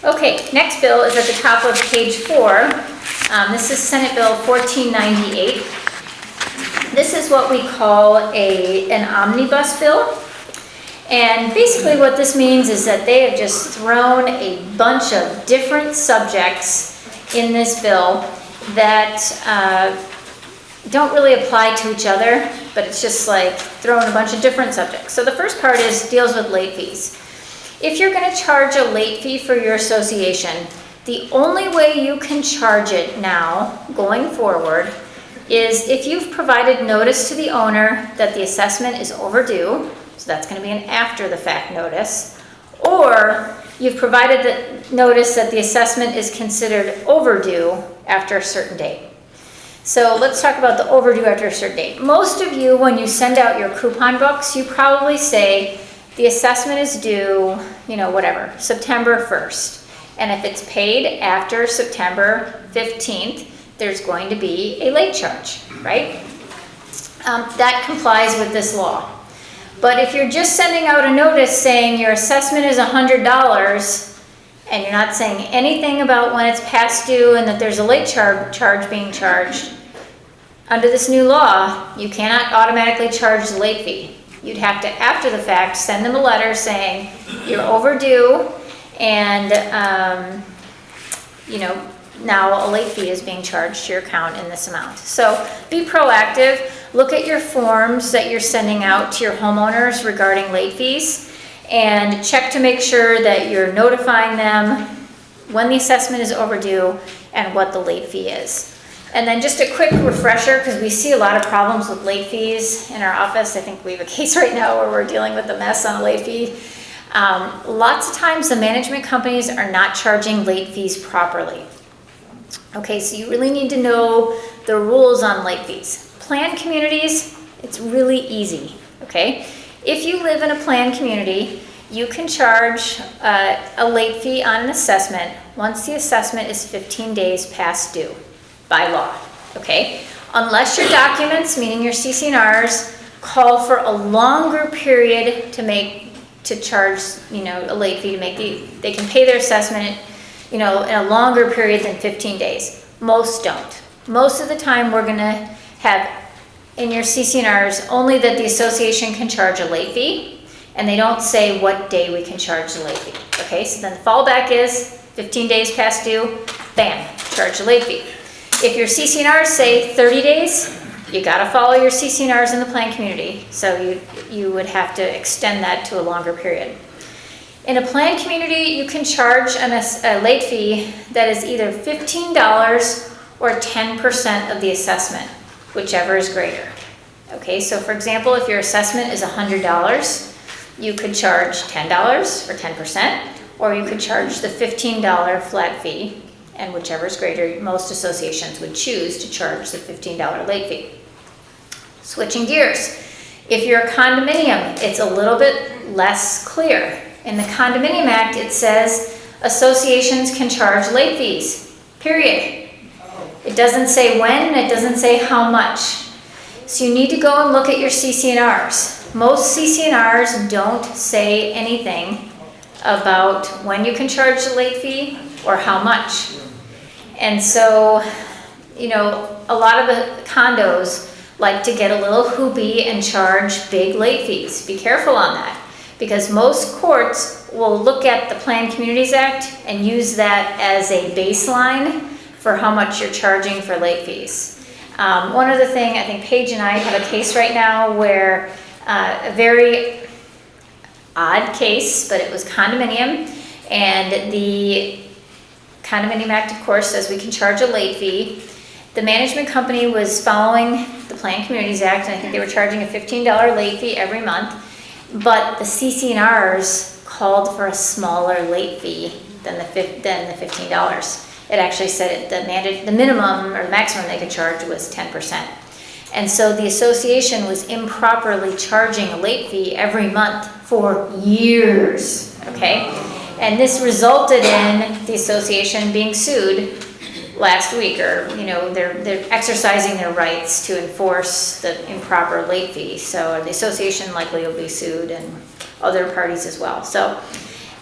Okay, next bill is at the top of page 4. This is Senate Bill 1498. This is what we call an omnibus bill. And basically what this means is that they have just thrown a bunch of different subjects in this bill that don't really apply to each other, but it's just like throwing a bunch of different subjects. So the first part deals with late fees. If you're going to charge a late fee for your association, the only way you can charge it now, going forward, is if you've provided notice to the owner that the assessment is overdue, so that's going to be an after-the-fact notice, or you've provided the notice that the assessment is considered overdue after a certain date. So let's talk about the overdue after a certain date. Most of you, when you send out your coupon books, you probably say the assessment is due, whatever, September 1st. And if it's paid after September 15th, there's going to be a late charge, right? That complies with this law. But if you're just sending out a notice saying your assessment is $100 and you're not saying anything about when it's past due and that there's a late charge being charged, under this new law, you cannot automatically charge the late fee. You'd have to, after the fact, send them a letter saying you're overdue and, now a late fee is being charged to your account in this amount. So be proactive. Look at your forms that you're sending out to your homeowners regarding late fees and check to make sure that you're notifying them when the assessment is overdue and what the late fee is. And then just a quick refresher, because we see a lot of problems with late fees in our office. I think we have a case right now where we're dealing with a mess on a late fee. Lots of times the management companies are not charging late fees properly. Okay, so you really need to know the rules on late fees. Planned communities, it's really easy, okay? If you live in a planned community, you can charge a late fee on an assessment once the assessment is 15 days past due by law, okay? Unless your documents, meaning your CC&Rs, call for a longer period to charge, a late fee to they can pay their assessment, in a longer period than 15 days. Most don't. Most of the time we're gonna have in your CC&Rs only that the association can charge a late fee, and they don't say what day we can charge the late fee. Okay, so then the fallback is 15 days past due, bam, charge the late fee. If your CC&Rs say 30 days, you gotta follow your CC&Rs in the planned community, so you would have to extend that to a longer period. In a planned community, you can charge a late fee that is either $15 or 10% of the assessment, whichever is greater. Okay, so for example, if your assessment is $100, you could charge $10 for 10%, or you could charge the $15 flat fee, and whichever is greater, most associations would choose to charge the $15 late fee. Switching gears, if you're a condominium, it's a little bit less clear. In the Condominium Act, it says associations can charge late fees, period. It doesn't say when, it doesn't say how much. So you need to go and look at your CC&Rs. Most CC&Rs don't say anything about when you can charge the late fee or how much. And so, a lot of the condos like to get a little hoopy and charge big late fees. Be careful on that, because most courts will look at the Planned Communities Act and use that as a baseline for how much you're charging for late fees. One other thing, I think Paige and I have a case right now where a very odd case, but it was condominium, and the Condominium Act, of course, says we can charge a late fee. The management company was following the Planned Communities Act, and I think they were charging a $15 late fee every month, but the CC&Rs called for a smaller late fee than the $15. It actually said the minimum or the maximum they could charge was 10%. And so the association was improperly charging a late fee every month for years, okay? And this resulted in the association being sued last week, or they're exercising their rights to enforce the improper late fee. So the association likely will be sued, and other parties as well. So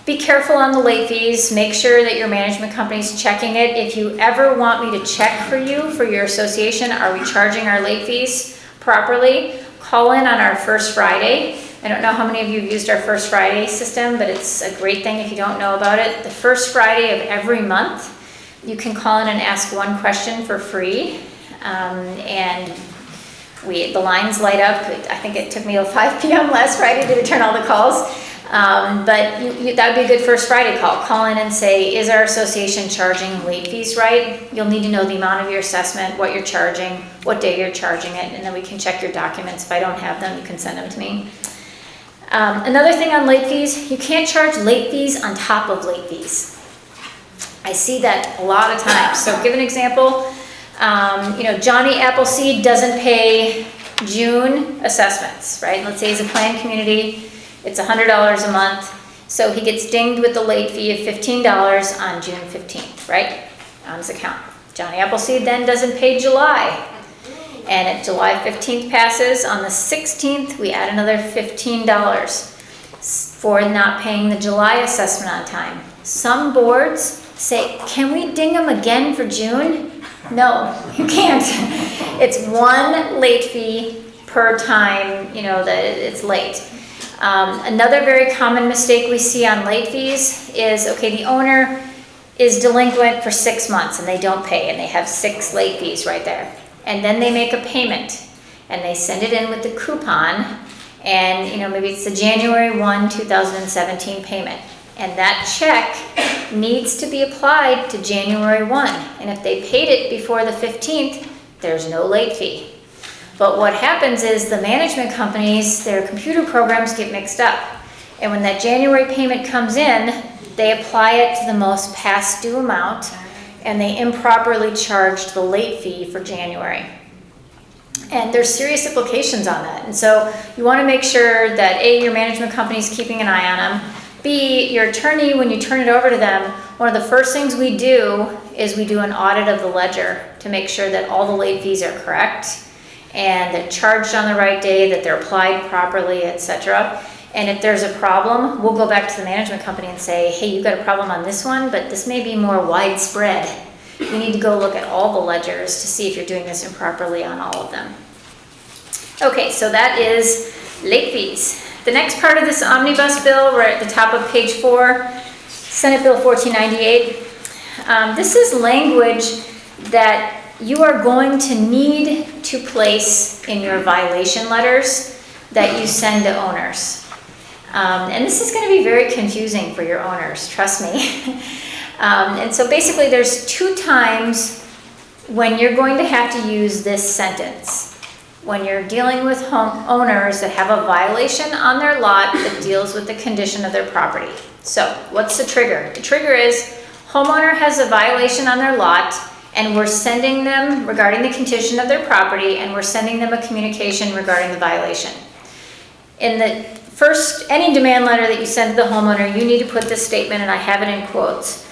Be careful on the late fees. Make sure that your management company's checking it. If you ever want me to check for you, for your association, are we charging our late fees properly? Call in on our first Friday. I don't know how many of you have used our first Friday system, but it's a great thing if you don't know about it. The first Friday of every month, you can call in and ask one question for free. And the lines light up. I think it took me till 5 p.m. last Friday to return all the calls. But that would be a good first Friday call. Call in and say, is our association charging late fees right? You'll need to know the amount of your assessment, what you're charging, what day you're charging it, and then we can check your documents. If I don't have them, you can send them to me. Another thing on late fees, you can't charge late fees on top of late fees. I see that a lot of times. So give an example. Johnny Appleseed doesn't pay June assessments, right? Let's say he's a planned community. It's $100 a month, so he gets dinged with the late fee of $15 on June 15th, right, on his account. Johnny Appleseed then doesn't pay July, and if July 15th passes, on the 16th, we add another $15 for not paying the July assessment on time. Some boards say, can we ding him again for June? No, you can't. It's one late fee per time, that it's late. Another very common mistake we see on late fees is, okay, the owner is delinquent for 6 months and they don't pay, and they have 6 late fees right there. And then they make a payment and they send it in with the coupon, and maybe it's the January 1, 2017 payment. And that check needs to be applied to January 1. And if they paid it before the 15th, there's no late fee. But what happens is the management companies, their computer programs get mixed up. And when that January payment comes in, they apply it to the most past due amount, and they improperly charge the late fee for January. And there's serious implications on that. And so you want to make sure that A, your management company is keeping an eye on them. B, your attorney, when you turn it over to them, one of the first things we do is we do an audit of the ledger to make sure that all the late fees are correct and they're charged on the right day, that they're applied properly, etc. And if there's a problem, we'll go back to the management company and say, hey, you've got a problem on this one, but this may be more widespread. You need to go look at all the ledgers to see if you're doing this improperly on all of them. Okay, so that is late fees. The next part of this omnibus bill, we're at the top of page 4, Senate Bill 1498. This is language that you are going to need to place in your violation letters that you send to owners. And this is going to be very confusing for your owners, trust me. And so basically there's 2 times when you're going to have to use this sentence. When you're dealing with homeowners that have a violation on their lot that deals with the condition of their property. So what's the trigger? The trigger is homeowner has a violation on their lot, and we're sending them regarding the condition of their property, and we're sending them a communication regarding the violation. In the first, any demand letter that you send to the homeowner, you need to put this statement, and I have it in quotes.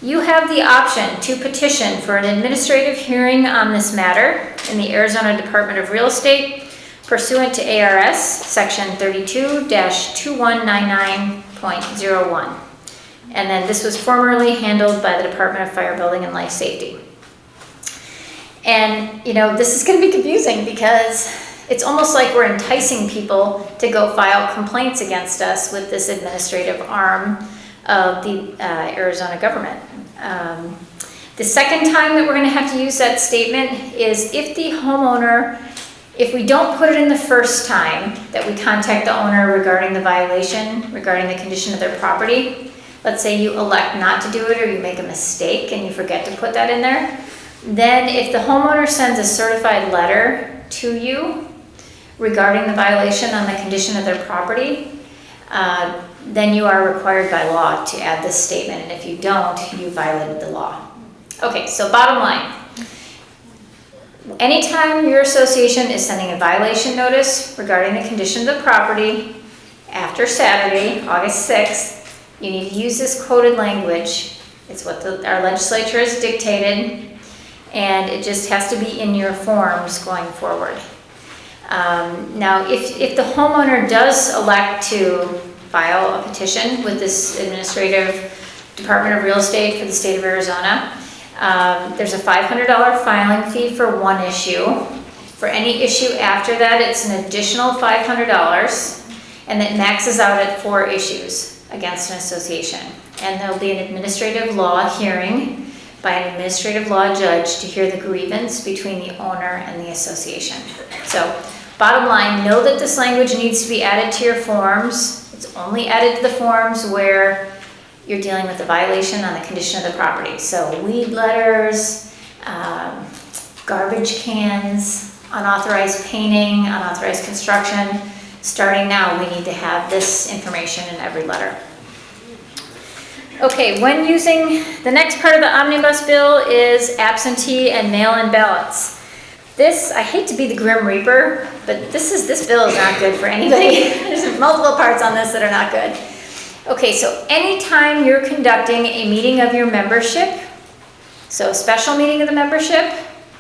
You have the option to petition for an administrative hearing on this matter in the Arizona Department of Real Estate pursuant to ARS section 32-2199.01. And then this was formerly handled by the Department of Fire Building and Life Safety. And this is going to be confusing because it's almost like we're enticing people to go file complaints against us with this administrative arm of the Arizona government. The second time that we're going to have to use that statement is if the homeowner, if we don't put it in the first time that we contact the owner regarding the violation, regarding the condition of their property, let's say you elect not to do it or you make a mistake and you forget to put that in there, then if the homeowner sends a certified letter to you regarding the violation on the condition of their property, then you are required by law to add this statement, and if you don't, you violated the law. Okay, so bottom line. Anytime your association is sending a violation notice regarding the condition of the property after Saturday, August 6th, you need to use this quoted language. It's what our legislature has dictated, and it just has to be in your forms going forward. Now, if the homeowner does elect to file a petition with this administrative Department of Real Estate for the state of Arizona. There's a $500 filing fee for one issue. For any issue after that, it's an additional $500, and that maxes out at 4 issues against an association. And there'll be an administrative law hearing by an administrative law judge to hear the grievance between the owner and the association. So, bottom line, know that this language needs to be added to your forms. It's only added to the forms where you're dealing with the violation on the condition of the property. So weed letters, garbage cans, unauthorized painting, unauthorized construction. Starting now, we need to have this information in every letter. Okay, when using, the next part of the omnibus bill is absentee and mail-in ballots. This, I hate to be the Grim Reaper, but this bill is not good for anybody. There's multiple parts on this that are not good. Okay, so anytime you're conducting a meeting of your membership, so a special meeting of the membership,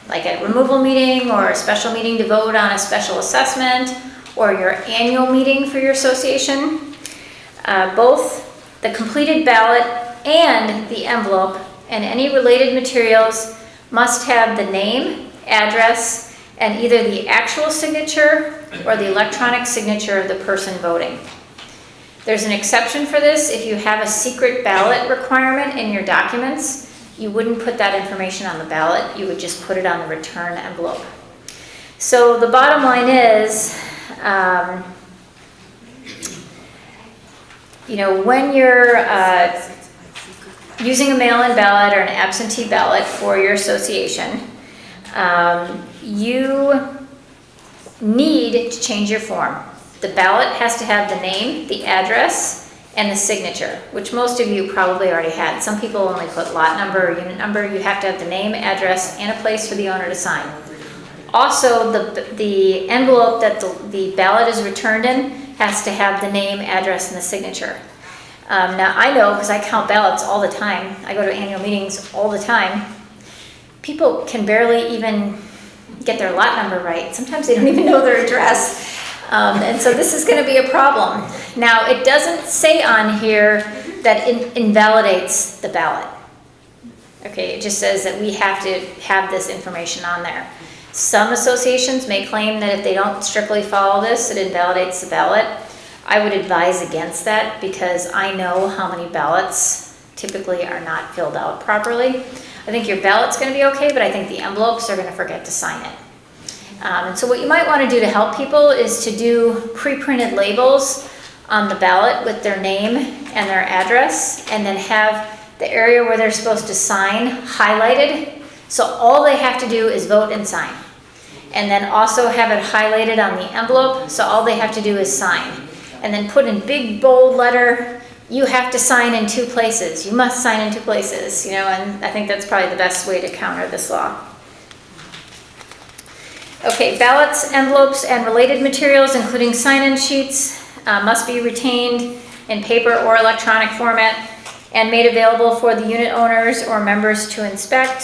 like a removal meeting or a special meeting to vote on a special assessment, or your annual meeting for your association, both the completed ballot and the envelope and any related materials must have the name, address, and either the actual signature or the electronic signature of the person voting. There's an exception for this. If you have a secret ballot requirement in your documents, you wouldn't put that information on the ballot. You would just put it on the return envelope. So the bottom line is, when you're using a mail-in ballot or an absentee ballot for your association, you need to change your form. The ballot has to have the name, the address, and the signature, which most of you probably already had. Some people only put lot number or unit number. You have to have the name, address, and a place for the owner to sign. Also, the envelope that the ballot is returned in has to have the name, address, and the signature. Now, I know because I count ballots all the time. I go to annual meetings all the time. People can barely even get their lot number right. Sometimes they don't even know their address. And so this is going to be a problem. Now, it doesn't say on here that it invalidates the ballot. Okay, it just says that we have to have this information on there. Some associations may claim that if they don't strictly follow this, it invalidates the ballot. I would advise against that because I know how many ballots typically are not filled out properly. I think your ballot's going to be okay, but I think the envelopes are going to forget to sign it. And so what you might want to do to help people is to do pre-printed labels on the ballot with their name and their address, and then have the area where they're supposed to sign highlighted. So all they have to do is vote and sign. And then also have it highlighted on the envelope, so all they have to do is sign. And then put in big bold letter, you have to sign in 2 places. You must sign in 2 places, and I think that's probably the best way to counter this law. Okay, ballots, envelopes, and related materials, including sign-in sheets, must be retained in paper or electronic format and made available for the unit owners or members to inspect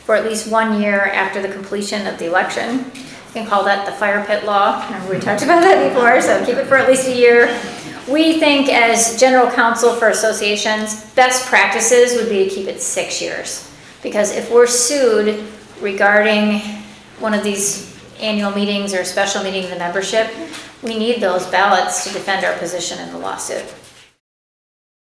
for at least 1 year after the completion of the election. You can call that the fire pit law. Remember, we talked about that before, so keep it for at least a year. We think, as general counsel for associations, best practices would be to keep it 6 years. Because if we're sued regarding one of these annual meetings or special meeting of the membership, we need those ballots to defend our position in the lawsuit.